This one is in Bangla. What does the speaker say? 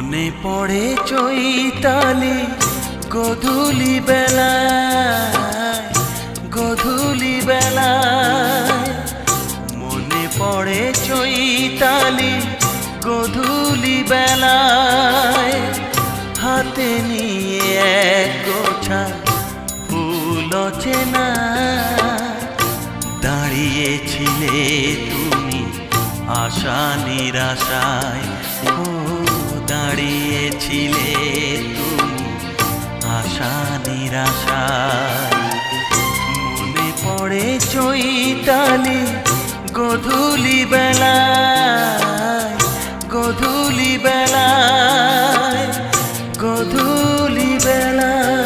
মনে পড়ে চৈতালি গধূলি বেলায়, গধূলি বেলায় মনে পড়ে চৈতালি গধূলি বেলায়, হাতে নিয়ে এক গোছা ফুল চেনা দাঁড়িয়েছিলে তুমি আশা নিরাশায়। ও দাঁড়িয়েছিলে তুমি আশা নিরাশায়। মনে পড়ে চৈতালি গধূলি বেলায়, গধূলি বেলায়, গধূলি বেলায়।